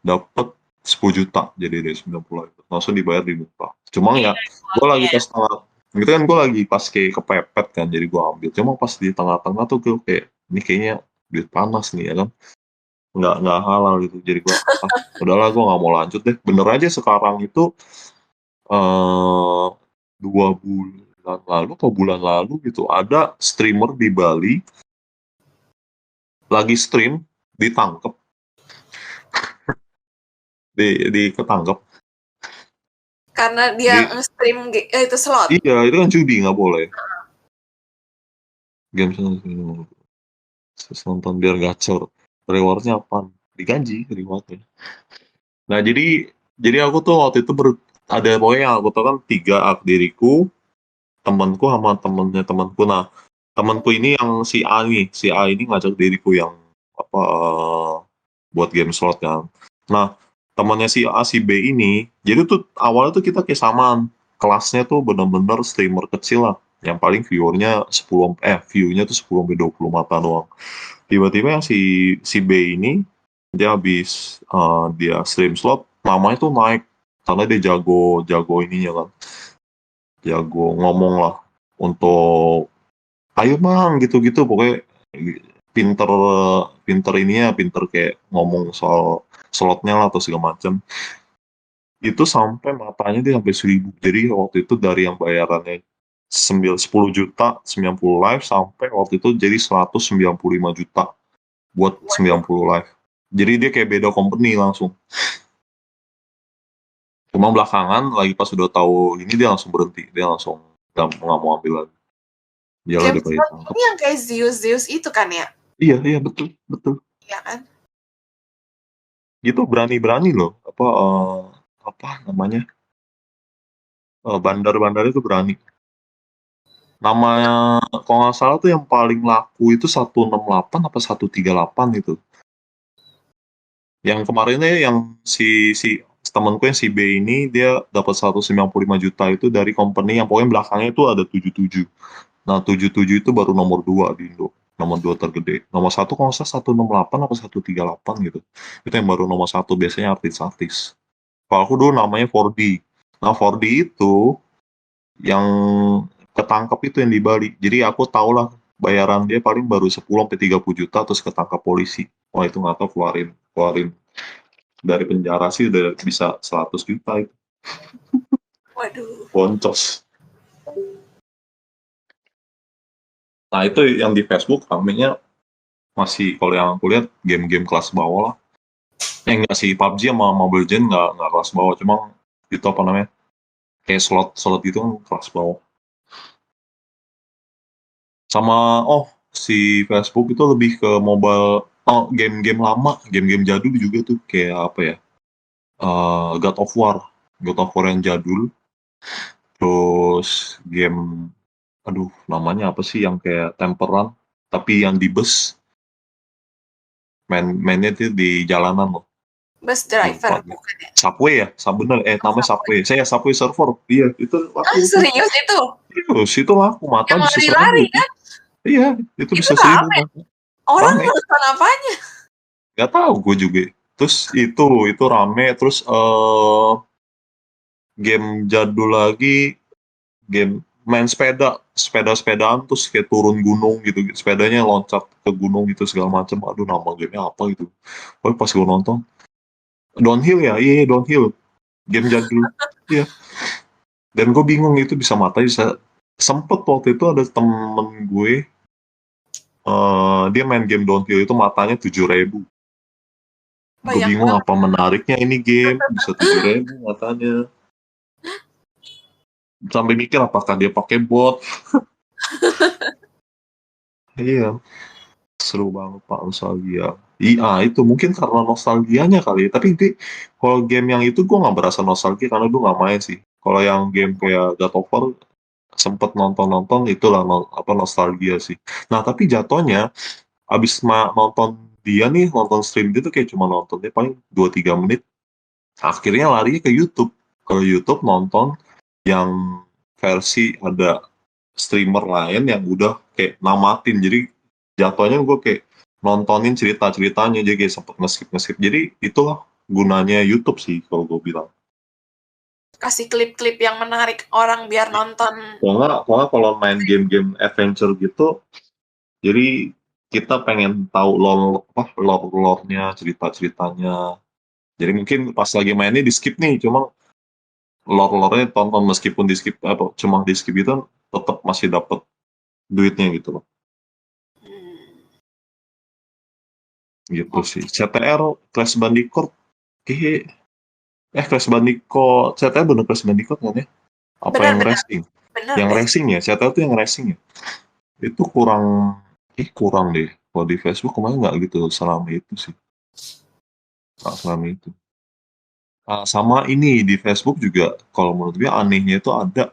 Dapat 10 juta. Jadi dari 90 live. Langsung dibayar di muka. Cuma ya gue lagi pas tengah gitu kan gue lagi pas kayak kepepet kan jadi gue ambil cuma pas di tengah-tengah tuh gue kayak ini kayaknya duit panas nih ya kan nggak halal gitu jadi gue udahlah gue nggak mau lanjut deh bener aja sekarang itu 2 bulan lalu atau bulan lalu gitu ada streamer di Bali lagi stream ditangkep ketangkep Karena dia nge-stream itu slot. iya itu kan judi nggak boleh game nonton biar gacor rewardnya apa digaji rewardnya nah jadi aku tuh waktu itu ada pokoknya yang aku tahu kan 3 diriku temanku sama temanku nah temanku ini yang si A ini ngajak diriku yang apa buat game slot kan nah temannya si A si B ini jadi tuh awalnya tuh kita kayak samaan kelasnya tuh bener-bener streamer kecil lah yang paling view-nya tuh 10 sampai 20 mata doang tiba-tiba yang si B ini dia habis dia stream slot namanya tuh naik karena dia jago ininya kan jago ngomong lah untuk ayo mang gitu-gitu pokoknya pinter pinter ininya pinter kayak ngomong soal slotnya lah atau segala macam itu sampai matanya dia sampai 1.000 jadi waktu itu dari yang bayarannya 10 juta 90 live sampai waktu itu jadi 195 juta buat 90 live jadi dia kayak beda company langsung cuma belakangan lagi pas udah tahu ini dia langsung berhenti dia langsung nggak mau ambil lagi dia Game udah baik slot ini yang kayak Zeus itu kan ya? iya betul Iya kan? itu berani loh apa namanya bandar-bandar itu berani namanya kalau nggak salah tuh yang paling laku itu 168 apa 138 itu yang kemarinnya yang si temanku yang si B ini dia dapat 195 juta itu dari company yang pokoknya belakangnya itu ada 77. Nah 77 itu baru nomor 2 di Indo. Nomor 2 tergede. Nomor 1 kalau nggak salah 168 apa 138 gitu. Itu yang baru nomor 1 biasanya artis-artis. Kalau aku dulu namanya 4D. Nah 4D itu yang ketangkep itu yang di Bali. Jadi aku tahu lah bayaran dia paling baru 10 sampai 30 juta terus ketangkap polisi. Wah itu nggak tahu keluarin dari penjara sih udah bisa 100 juta itu. Waduh. Boncos. Nah itu yang di Facebook ramenya masih kalau yang aku lihat game-game kelas bawah lah. Enggak sih PUBG sama Mobile Legends nggak kelas bawah, cuma itu apa namanya kayak slot itu kan kelas bawah. Sama si Facebook itu lebih ke mobile game-game lama, game-game jadul juga tuh kayak apa ya God of War yang jadul Terus game, aduh namanya apa sih yang kayak Temple Run, tapi yang di bus, mainnya itu di jalanan loh. Bus driver Lupa. bukan ya? Subway ya, bener, namanya Subway. Subway. Saya Subway Surfer. Iya, itu Ah, laku tuh. serius itu? Terus itu laku, mata Yang bisa 1.000 lari-lari itu. kan? Iya, itu Itu bisa 1.000 rame. mata. Orang Rame. nonton apanya? Gak tahu gue juga. Terus itu rame. Terus game jadul lagi, game main sepedaan terus kayak turun gunung gitu, sepedanya loncat ke gunung gitu segala macam. Aduh nama gamenya apa gitu. Pokoknya pas gue nonton downhill ya, iya downhill, game jadul. Iya. Dan gue bingung itu bisa mata bisa sempet waktu itu ada temen gue, dia main game downhill itu matanya 7.000. Gue Banyak bingung banget. apa menariknya ini game bisa 7.000 matanya. Sampai mikir apakah dia pakai bot. Iya, seru banget Pak nostalgia. Iya, itu mungkin karena nostalgianya kali ya. Tapi kalau game yang itu gue nggak berasa nostalgia karena gue nggak main sih. Kalau yang game kayak God of War sempet nonton-nonton itulah apa nostalgia sih. Nah tapi jatuhnya abis nonton dia nih nonton stream dia tuh kayak cuma nontonnya paling 2-3 menit. Akhirnya larinya ke YouTube. Ke YouTube nonton yang versi ada streamer lain yang udah kayak namatin. Jadi jatuhnya gue kayak nontonin cerita-ceritanya jadi kayak sempet ngeskip-ngeskip. Jadi itulah gunanya YouTube sih kalau gue bilang. Kasih klip-klip yang menarik orang biar nonton. Kalau kalau main game-game adventure gitu, jadi kita pengen tahu lore-nya, cerita-ceritanya. Jadi mungkin pas lagi mainnya di skip nih, cuma lore-nya tonton meskipun di skip apa cuma di skip itu tetap masih dapat duitnya gitu loh. Hmm, Gitu oke, sih. CTR Crash Bandicoot kayak Crash Bandicoot CTR bener Crash Bandicoot kan ya? Apa yang benar-benar racing? benar Yang deh. racing ya, CTR itu yang racing ya. Itu kurang deh. Kalau di Facebook kemarin nggak gitu selama itu sih. Nggak selama itu. Sama ini di Facebook juga kalau menurut gue anehnya itu ada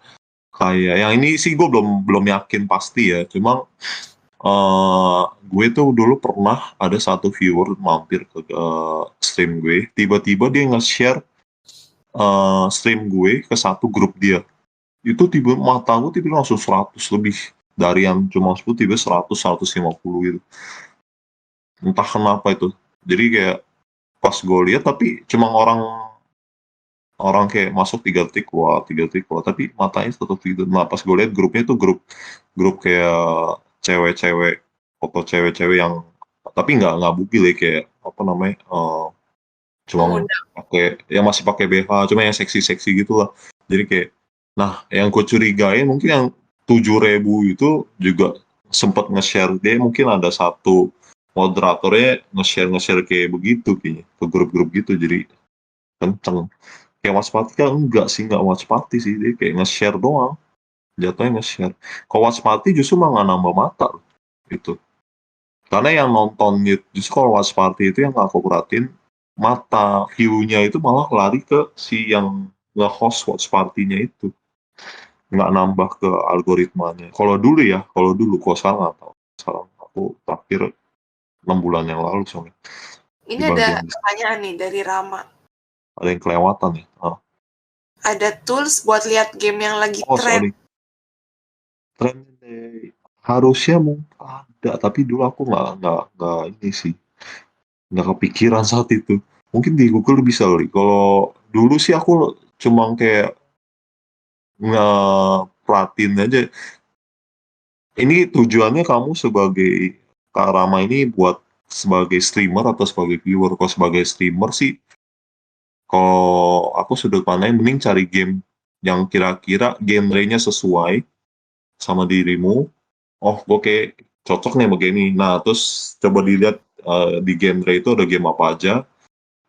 kayak yang ini sih gue belum belum yakin pasti ya. Cuma gue tuh dulu pernah ada satu viewer mampir ke stream gue, tiba-tiba dia nge-share stream gue ke satu grup dia. Itu tiba mata gue tiba langsung 100 lebih dari yang cuma 10 tiba 100 150 gitu. Entah kenapa itu. Jadi kayak pas gue lihat tapi cuma orang orang kayak masuk 3 detik wah tapi matanya tetap gitu. Nah pas gue lihat grupnya itu grup grup kayak cewek-cewek foto cewek-cewek yang tapi nggak bugil ya kayak apa namanya cuma Mengundang. pakai yang masih pakai BH cuma yang seksi-seksi gitu lah. Jadi kayak nah yang gue curigain mungkin yang 7.000 itu juga sempat nge-share dia mungkin ada satu moderatornya nge-share kayak begitu kayaknya ke grup-grup gitu jadi kenceng. Kayak Watch Party kan enggak sih, enggak Watch Party sih. Dia kayak nge-share doang. Jatuhnya nge-share. Kalau Watch Party justru malah nggak nambah mata loh. Itu. Karena yang nonton justru kalau Watch Party itu yang aku perhatiin, mata view-nya itu malah lari ke si yang nge-host Watch Party-nya itu. Nggak nambah ke algoritmanya. Kalau dulu, kalau sekarang nggak tahu. Sekarang aku terakhir 6 bulan yang lalu soalnya. Ini Di ada bagian pertanyaan nih dari Rama. ada yang kelewatan ya. Ada tools buat lihat game yang lagi Oh, tren. sorry. Trend harusnya mungkin ada, tapi dulu aku nggak ini sih, nggak kepikiran saat itu. Mungkin di Google bisa kali. Kalau dulu sih aku cuma kayak ngeperhatiin aja. Ini tujuannya kamu sebagai Kak Rama ini buat sebagai streamer atau sebagai viewer? Kalau sebagai streamer sih, kalau aku sudut pandang mending cari game yang kira-kira genrenya sesuai sama dirimu. Oh, oke, cocok nih begini. Nah, terus coba dilihat di genre itu ada game apa aja.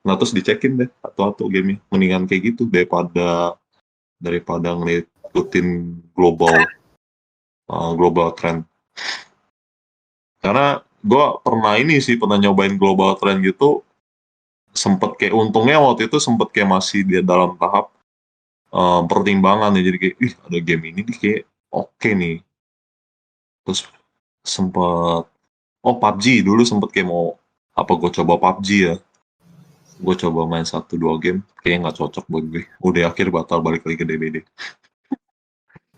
Nah, terus dicekin deh atau gamenya. Mendingan kayak gitu daripada daripada ngikutin global global trend. Karena gue pernah ini sih pernah nyobain global trend gitu. Sempet kayak untungnya waktu itu sempet kayak masih di dalam tahap pertimbangan ya, jadi kayak, ih ada game ini nih kayak oke nih. Terus sempet, oh PUBG dulu sempet kayak mau, apa gue coba PUBG ya. Gue coba main 1-2 game, kayaknya nggak cocok buat gue. Udah akhir batal balik lagi ke DBD.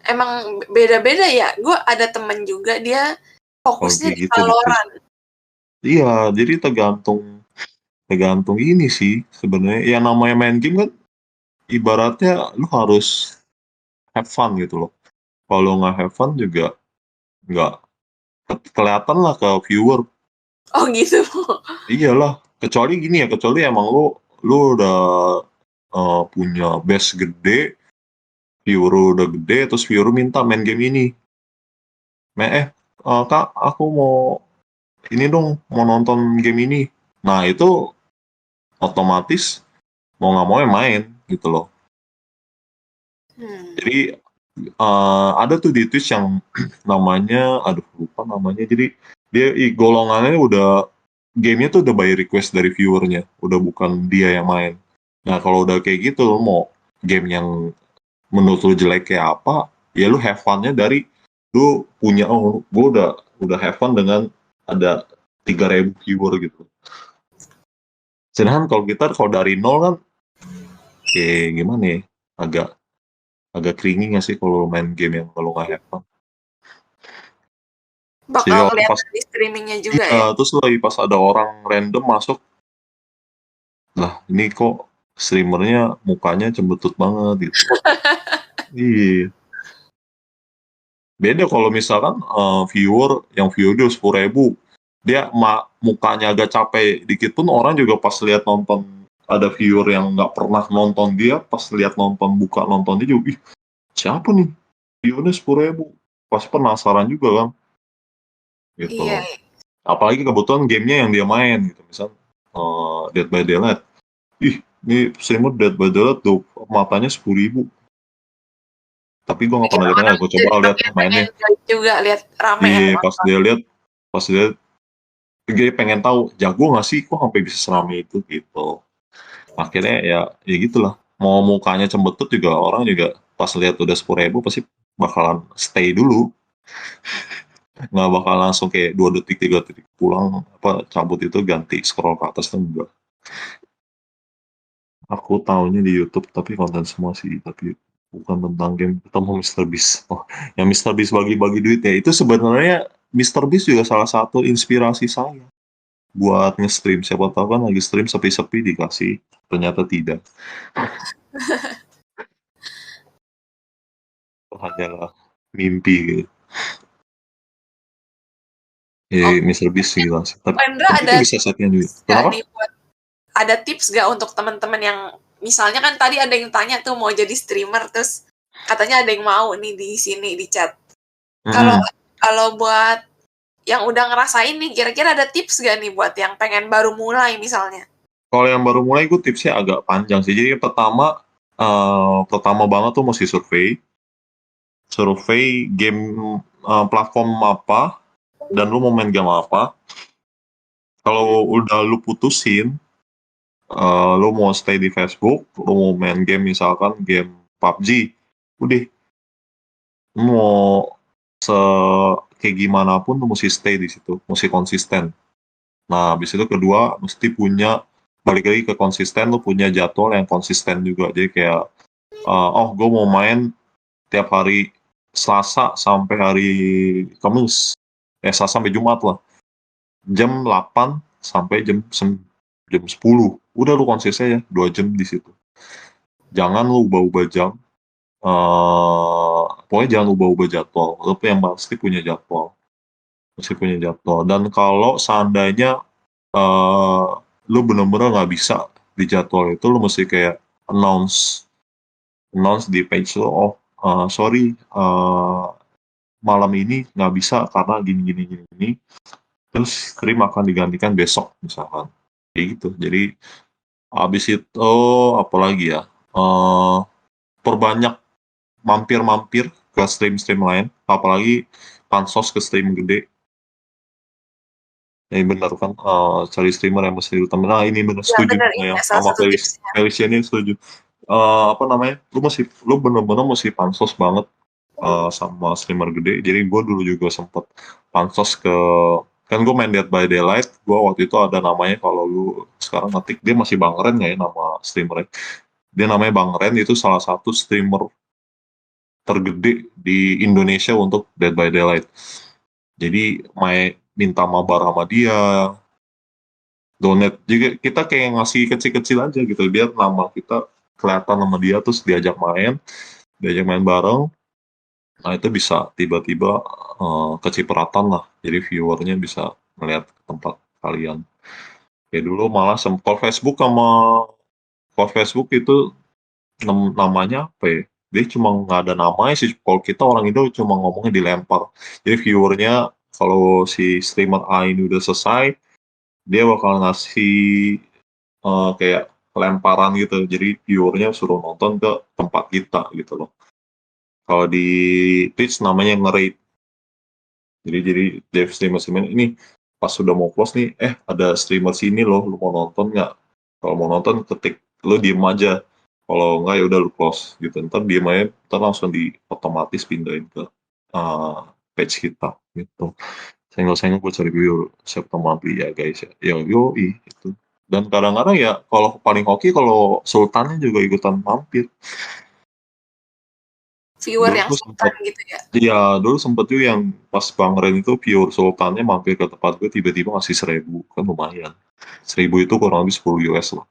Emang beda-beda ya. Gue ada temen juga dia Kalau fokusnya kayak di gitu Valorant. iya, jadi tergantung tergantung ini sih sebenarnya. Ya namanya main game kan ibaratnya lu harus have fun gitu loh. Kalau nggak have fun juga nggak kelihatan lah ke viewer. Oh gitu. Iyalah, kecuali gini ya, kecuali emang lu udah punya base gede, viewer udah gede, terus viewer minta main game ini. Kak, aku mau ini dong, mau nonton game ini. Nah itu otomatis mau nggak mau ya main gitu loh. Hmm. Jadi ada tuh di Twitch yang namanya, aduh lupa namanya. Jadi dia golongannya udah gamenya tuh udah by request dari viewernya, udah bukan dia yang main. Nah kalau udah kayak gitu, lo mau game yang menurut lu jelek kayak apa, ya lu have fun-nya dari lu punya, oh gue udah have fun dengan ada 3.000 viewer gitu. Sedangkan kalau dari nol kan kayak gimana ya, agak agak cringy nggak sih kalau main game yang kalau nggak have fun. Jadi Bakal orang pas, kelihatan di streamingnya juga iya, ya. terus lagi pas ada orang random masuk, lah ini kok streamernya mukanya cembetut banget gitu. Iya. Beda kalau misalkan viewer dia 10.000, dia mukanya agak capek dikit pun orang juga pas lihat nonton, ada viewer yang nggak pernah nonton dia, pas lihat nonton, buka nonton dia juga, ih siapa nih viewernya 10.000, pasti penasaran juga kan, gitu Iya. loh. Apalagi kebetulan gamenya yang dia main gitu, misal Dead by Daylight, ih ini streamer Dead by Daylight tuh matanya 10.000, tapi gue nggak Bikin pernah orang lihat, gue jadi coba lihat makin pengen mainnya. join juga lihat rame yang Iya, nonton. pas dia dia pengen tahu jago nggak sih kok sampai bisa serame itu gitu. Akhirnya ya gitulah, mau mukanya cembetut juga orang juga pas lihat udah 10.000 pasti bakalan stay dulu, nggak bakal langsung kayak 2 detik 3 detik pulang, apa cabut itu ganti scroll ke atas, kan enggak. Aku tahunya di YouTube tapi konten semua sih, tapi bukan tentang game. Ketemu Mister Beast, oh yang Mister Beast bagi-bagi duit ya, itu sebenarnya Mister Beast juga salah satu inspirasi saya buat nge-stream. Siapa tahu kan lagi stream sepi-sepi dikasih, ternyata tidak. Itu hanyalah mimpi gitu. Oke, Mr. Beast gila sih. Rendra Tapi ada itu bisa setnya juga. tips gak Kenapa? nih buat ada tips gak untuk teman-teman yang misalnya kan tadi ada yang tanya tuh mau jadi streamer terus katanya ada yang mau nih di sini di chat. Kalau Mm-mm. kalau buat yang udah ngerasain nih kira-kira ada tips gak nih buat yang pengen baru mulai misalnya? Kalau yang baru mulai gue tipsnya agak panjang sih. Jadi pertama banget tuh mesti survei game, platform apa, dan lu mau main game apa. Kalau udah lu putusin, lu mau stay di Facebook, lu mau main game misalkan game PUBG, udah, lu mau se kayak gimana pun lu mesti stay di situ, mesti konsisten. Nah, habis itu kedua mesti punya, balik lagi ke konsisten, lu punya jadwal yang konsisten juga. Jadi kayak, oh gue mau main tiap hari Selasa sampai hari Kamis, Selasa sampai Jumat lah, jam 8 sampai jam 10. Udah lu konsisten ya 2 jam di situ. Jangan lu ubah-ubah jam. Pokoknya jangan ubah-ubah jadwal. Lu yang pasti punya jadwal. Mesti punya jadwal. Dan kalau seandainya lu bener-bener nggak bisa di jadwal itu, lu mesti kayak announce announce di page lo, oh sorry, malam ini nggak bisa karena gini gini gini gini, terus stream akan digantikan besok misalkan, kayak gitu. Jadi habis itu apalagi ya, perbanyak mampir-mampir ke stream-stream lain, apalagi pansos ke stream gede. Ya benar kan, cari streamer yang mesti utama. Nah ini benar, Ya setuju bener sama ini yang salah sama satu tipsnya. Felicia ini setuju. apa namanya, lu bener-bener mesti pansos banget sama streamer gede. Jadi gue dulu juga sempet pansos ke, kan gue main Dead by Daylight, gue waktu itu ada namanya, kalau lu sekarang ngetik, dia masih Bang Ren nggak ya nama streamernya? Dia namanya Bang Ren, itu salah satu streamer tergede di Indonesia untuk Dead by Daylight. Jadi minta mabar sama dia, donate juga, kita kayak ngasih kecil-kecil aja gitu, biar nama kita kelihatan sama dia, terus diajak main bareng. Nah itu bisa tiba-tiba kecipratan lah, jadi viewernya bisa melihat tempat kalian. Ya dulu malah kalau Facebook itu namanya apa ya? Dia cuma nggak ada namanya sih. Kalau kita orang Indo cuma ngomongnya dilempar. Jadi viewernya kalau si streamer A ini udah selesai, dia bakal ngasih kayak lemparan gitu. Jadi viewernya suruh nonton ke tempat kita gitu loh. Kalau di Twitch namanya nge-raid. Jadi Dev streamer ini pas sudah mau close nih, ada streamer sini loh, lu mau nonton nggak? Kalau mau nonton ketik, lu diem aja. Kalau nggak ya udah lu close gitu. Ntar diem aja, ntar langsung otomatis pindahin ke page kita gitu. Senggol-senggol gue cari view siapa teman ya guys ya. Ya itu. Dan kadang-kadang ya kalau paling hoki kalau sultannya juga ikutan mampir. Viewer Dulu yang tuh sultan sempet, gitu ya. iya dulu sempet tuh yang pas Bang Ren itu pure sultannya mampir ke tempat gue, tiba-tiba ngasih 1.000, kan lumayan. 1.000 itu kurang lebih 10 US lah.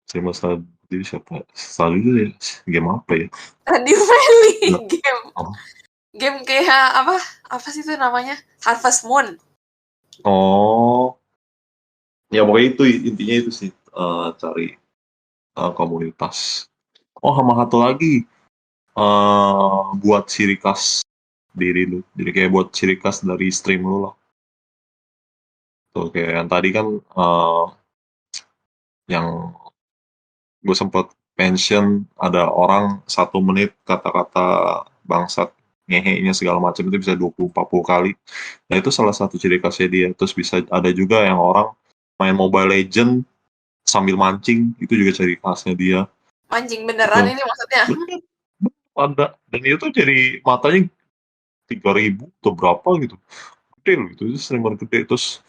Saya tadi siapa? Tadi itu ya, game apa ya? Stardew Valley Nggak. game. Oh. Game kayak apa? Apa sih itu namanya? Harvest Moon. Oh, ya pokoknya itu intinya itu sih, cari komunitas. Oh, sama satu lagi, buat ciri khas diri lu. Jadi kayak buat ciri khas dari stream lu lah. Tuh kayak yang tadi kan, yang gue sempat mention, ada orang 1 menit kata-kata bangsat, ngehenya segala macam itu bisa 20-40 kali. Nah itu salah satu ciri khasnya dia. Terus bisa ada juga yang orang main Mobile Legend sambil mancing, itu juga ciri khasnya dia. Mancing beneran Itu ini maksudnya. bener, ada. Dan itu jadi matanya 3.000 atau berapa gitu. Gede loh itu streamer gede. Terus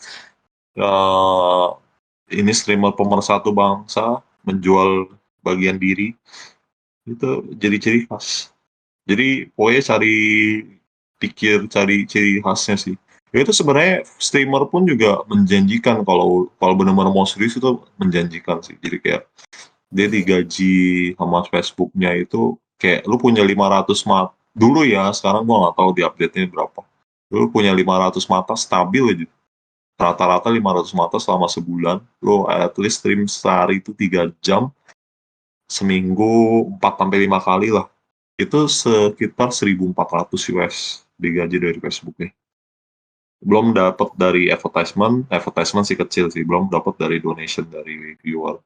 ini streamer pemersatu bangsa, menjual bagian diri, itu jadi ciri khas. Jadi pokoknya cari ciri khasnya sih. Ya itu sebenarnya streamer pun juga menjanjikan, kalau kalau benar-benar mau serius itu menjanjikan sih. Jadi kayak dia digaji sama Facebooknya itu kayak lu punya 500 mata dulu ya, sekarang gua nggak tahu di update-nya berapa. Lu punya 500 mata stabil aja. Rata-rata 500 mata selama sebulan, lu at least stream sehari itu 3 jam, seminggu 4 sampai 5 kali lah. Itu sekitar 1.400 US digaji dari Facebook nih. Belum dapat dari advertisement sih kecil sih, belum dapat dari donation dari viewer.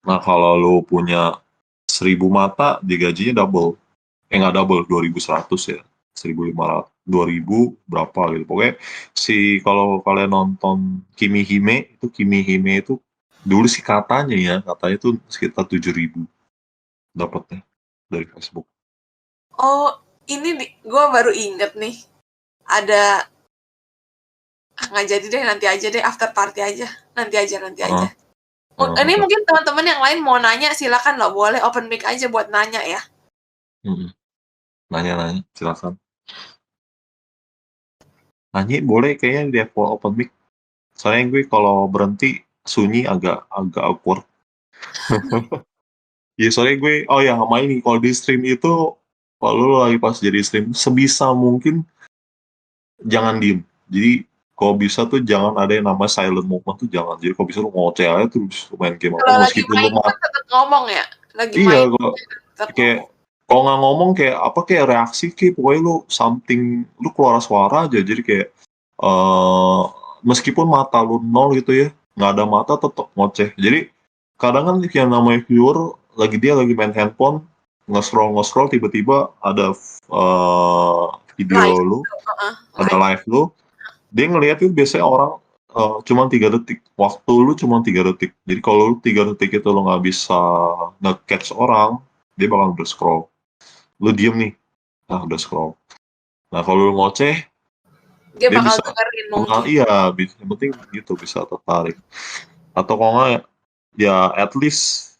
Nah kalau lu punya 1.000 mata, digajinya double. Nggak double, 2.100 ya. 1.500, 2.000 berapa gitu. Pokoknya kalau kalian nonton Kimi Hime itu dulu sih katanya itu sekitar 7.000 dapatnya dari Facebook. Oh, ini gue baru inget nih. Ada nggak jadi deh, nanti aja deh, after party aja. Nanti aja. Ini mungkin teman-teman yang lain mau nanya, silakan loh, boleh open mic aja buat nanya ya. Nanya silakan. Nanya boleh kayaknya di open mic. Soalnya gue kalau berhenti sunyi agak awkward. Ya soalnya gue, oh ya sama ini, kalau di stream itu, kalau lu lagi pas jadi stream, sebisa mungkin jangan diem. Jadi kalau bisa tuh jangan ada yang namanya silent movement tuh jangan. Jadi kalau bisa lu ngoceh aja terus main game apa, Kalau lagi meskipun main lu kan tetap ngomong ya. Lagi iya, main kalau kayak kalau nggak ngomong kayak apa, kayak reaksi, kayak pokoknya lu something, lu keluar suara aja. Jadi kayak meskipun mata lu nol gitu ya, nggak ada mata tetap ngoceh. Jadi kadang kan yang namanya viewer dia lagi main handphone, nge-scroll tiba-tiba ada video live. lu, ada live lu, dia ngeliat itu biasanya orang cuma 3 detik. Waktu lu cuma 3 detik. Jadi kalau lu 3 detik itu lu nggak bisa nge-catch orang, dia bakal udah scroll. Lu diem nih, udah scroll. Nah kalau lu ngoceh, Dia dia bakal bisa, dengerin mungkin. iya, yang penting gitu bisa tertarik. Atau kalau nggak, ya at least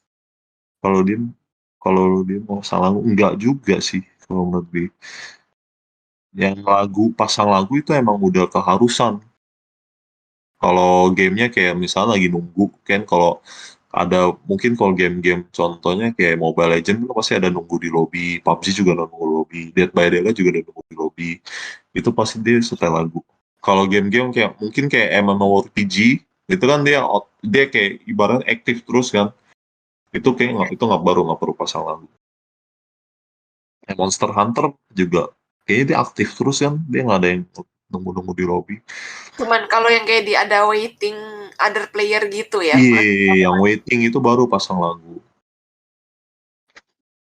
kalau diem, kalau dia mau salah enggak juga sih kalau menurut gue. Yang pasang lagu itu emang udah keharusan. Kalau gamenya kayak misalnya lagi nunggu kan, kalau ada mungkin kalau game-game contohnya kayak Mobile Legends itu pasti ada nunggu di lobby, PUBG juga ada nunggu lobby, Dead by Daylight juga ada nunggu di lobby. Itu pasti dia setel lagu. Kalau game-game kayak mungkin kayak MMORPG itu kan dia kayak ibaratnya aktif terus kan. Itu nggak baru nggak perlu pasang lagu. Monster Hunter juga kayaknya dia aktif terus kan, dia nggak ada yang nunggu-nunggu di lobby. Cuman kalau yang kayak di ada waiting other player gitu ya. Iya, yang waiting itu baru pasang lagu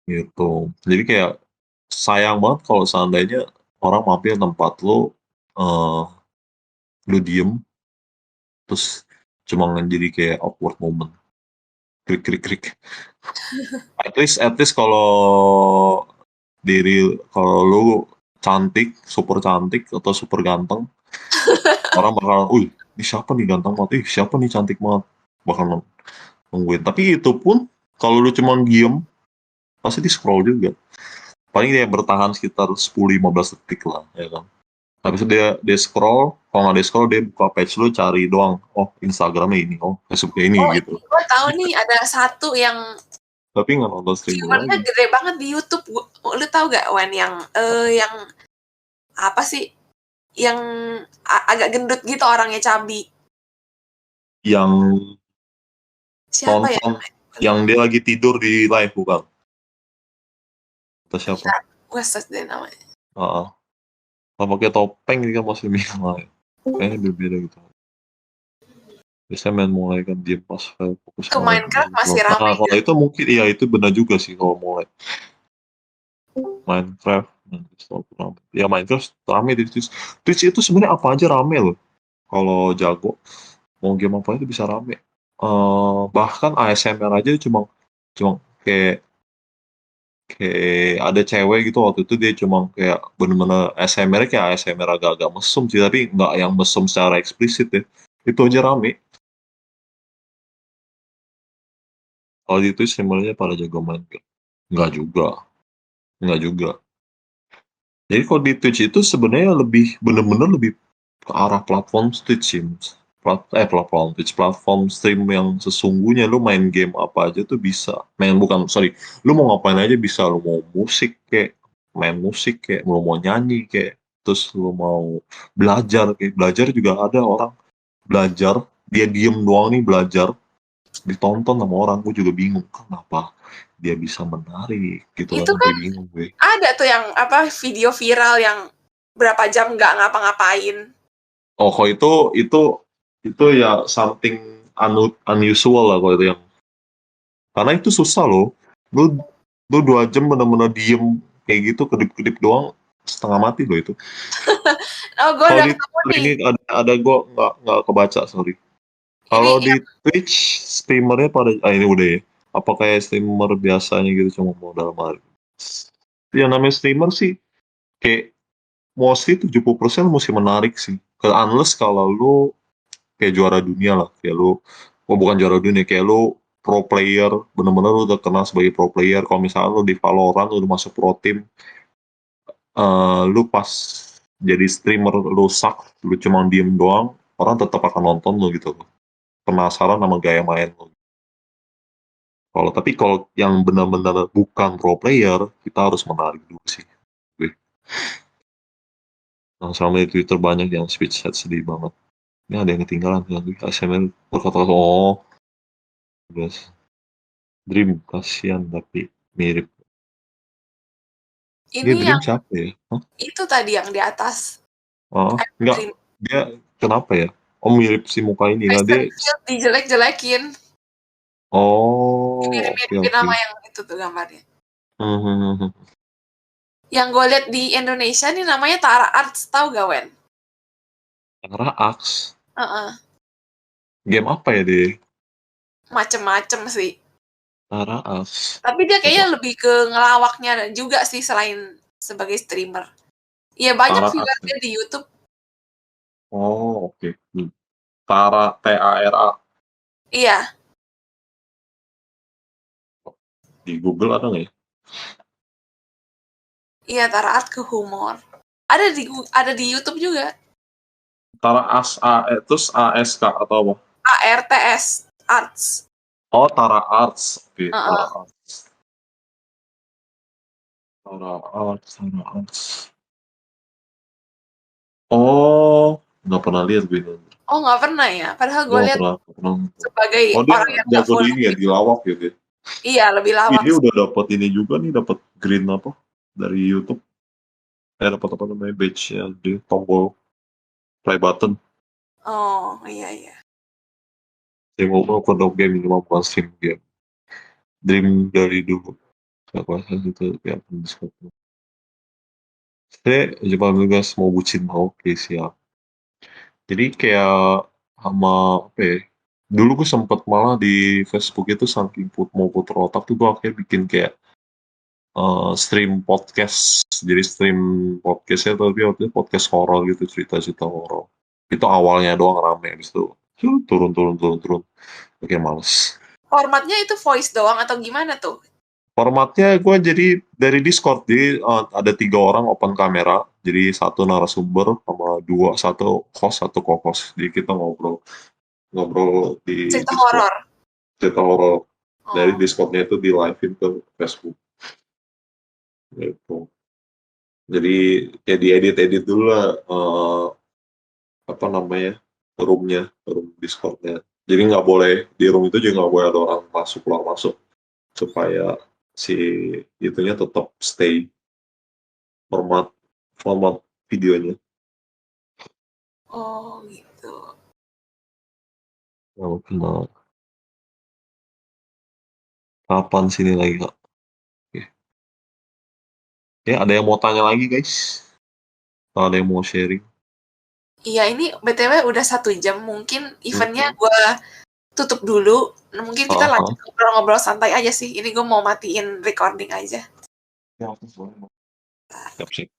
gitu. Jadi kayak sayang banget kalau seandainya orang mampir tempat lo, eh lu diem, terus cuma jadi kayak awkward moment, krik krik krik. At least kalau lu cantik, super cantik atau super ganteng, orang bakal, ini siapa nih ganteng banget, siapa nih cantik banget, bakal nungguin. Tapi itu pun kalau lu cuma diem, pasti di scroll juga. Paling dia bertahan sekitar 10-15 detik lah, ya kan. Habis itu dia scroll, kalau nggak dia scroll, dia buka page lu, cari doang, oh Instagramnya ini, oh Facebooknya ini, Oh, gitu. gue tahu nih ada satu yang Tapi nggak nonton streaming viewernya lagi. gede banget di YouTube. Lu tahu gak Wen yang apa sih? Yang agak gendut gitu orangnya cabi. Yang Siapa ya? nonton, yang dia lagi tidur di live, bukan? Atau siapa? Iya, gue search deh namanya. Kalau pakai topeng ini kan masih bilang lain. Kayaknya beda gitu. Biasanya main mulai kan diem pas fokus Ke main. Minecraft masih rame Nah, kalau ya. itu mungkin, iya itu benar juga sih kalau mulai. Minecraft, ya Minecraft rame di Twitch. Twitch itu sebenarnya apa aja rame loh. Kalau jago, mau game apa itu bisa rame. Bahkan ASMR aja cuma cuma kayak kayak ada cewek gitu waktu itu, dia cuma kayak bener-bener ASMR, kayak ASMR agak-agak mesum sih, tapi nggak yang mesum secara eksplisit ya. Itu aja rame. Kalau di Twitch sebenarnya pada jago main nggak? Nggak juga, nggak juga. Jadi kalau di Twitch itu sebenarnya lebih bener-bener lebih ke arah platform Twitch sih. Platform Twitch, platform stream yang sesungguhnya lu main game apa aja tuh bisa. Bukan, sorry. Lu mau ngapain aja bisa. Lu mau musik kayak, main musik kayak, lu mau nyanyi kayak, terus lu mau belajar kayak, belajar juga ada orang belajar, dia diem doang nih belajar, ditonton sama orang, gue juga bingung kenapa dia bisa menarik gitu kan, Itu sampai kan bingung gue. ada tuh yang apa video viral yang berapa jam nggak ngapa-ngapain. Oh, kalau itu ya something unusual lah kalau itu yang, karena itu susah loh. Lu lu 2 jam bener-bener diem kayak gitu, kedip-kedip doang, setengah mati loh itu. Oh, gue Kalau udah di ketemu nih. ini ada gue nggak kebaca, sorry. Ini Kalau di Twitch streamernya pada ini udah ya. Apa kayak streamer biasanya gitu cuma modal mari. Yang namanya streamer sih kayak mostly 70% mesti menarik sih. Unless kalau lu kayak juara dunia lah, kayak lu, oh bukan juara dunia, kayak lu pro player, bener-bener lu udah kenal sebagai pro player. Kalau misalnya lu di Valorant lu udah masuk pro team, lu pas jadi streamer lu lu cuma diem doang, orang tetap akan nonton lu gitu loh. Penasaran sama gaya main lu. Tapi kalau yang benar-benar bukan pro player, kita harus menarik dulu sih. Wih, yang sama di Twitter banyak yang speech set sedih banget. Ini ada yang ketinggalan lagi. ASMR berkata-kata, oh, guys, Dream kasihan tapi mirip. Dia ini Dream yang siapa ya? Hah? itu tadi yang di atas. Oh, I'm enggak. Dream. Dia kenapa ya? Oh, mirip si muka ini. Nah, Kristen dia, Field dijelek-jelekin. oh, oke, Dimirip-miripin oke. sama yang itu tuh gambarnya. Hmm, hmm, hmm, hmm. Yang gue liat di Indonesia nih namanya Tara Arts, tau gak Wen? Tara Aks. Heeh. Game apa ya deh? Macem-macem sih. Tara As. Tapi dia Coba. kayaknya lebih ke ngelawaknya juga sih selain sebagai streamer. Iya banyak Tara As. viewersnya di YouTube. Oh, oke. Tara, Tara. Iya, Di Google ada nggak ya? iya Taraat ke humor. Ada di YouTube juga. Tara As, terus ASK atau apa? ARTS Arts. Oh, Tara Arts. Oke, Tara Heeh. Arts. Tara Arts, Tara Arts. Oh, nggak pernah lihat gue ini. Oh nggak pernah ya. Padahal Gue gue nggak lihat pernah, nggak pernah. sebagai Oh, dia orang yang nggak jago follow di ini ya, di gitu. lawak gitu ya. Iya lebih lawak. Ini udah dapat ini juga nih, dapat green apa dari YouTube. Dapat apa namanya, badge-nya di tombol play button. Oh iya iya. Saya ngomong untuk game ini mau bukan stream game. Dream dari dulu. Gak kuasa gitu ya. Saya Jepang juga mau bucin mau, oke siap. Jadi kayak sama apa ya? Dulu gue sempet malah di Facebook itu saking mau puter otak tuh gue akhirnya bikin kayak stream podcast. Jadi stream podcastnya tapi waktu itu podcast horor gitu, cerita-cerita horor. Itu awalnya doang rame, habis itu turun. Oke, males. Formatnya itu voice doang atau gimana tuh? Formatnya gue jadi dari Discord, jadi ada 3 orang open kamera, jadi satu narasumber sama satu host, satu co-host. Jadi kita ngobrol ngobrol di Cerita Discord, horor. cerita horor. Dari Oh. Discordnya itu di live-in ke Facebook gitu. Jadi ya diedit dulu lah, apa namanya, room Discordnya. Jadi nggak boleh di room itu juga nggak boleh ada orang masuk keluar masuk, supaya si itunya tetap stay format format videonya. Oh gitu. Oh, kenal. Kapan sini lagi kak? Oke. Ya ada yang mau tanya lagi guys? Kalau ada yang mau sharing? Iya ini BTW udah 1 jam. Mungkin eventnya Mhm. gue tutup dulu. Nah, mungkin kita Aha. lanjut ngobrol-ngobrol santai aja sih. Ini gue mau matiin recording aja. Ya, aku boleh. Siap sih.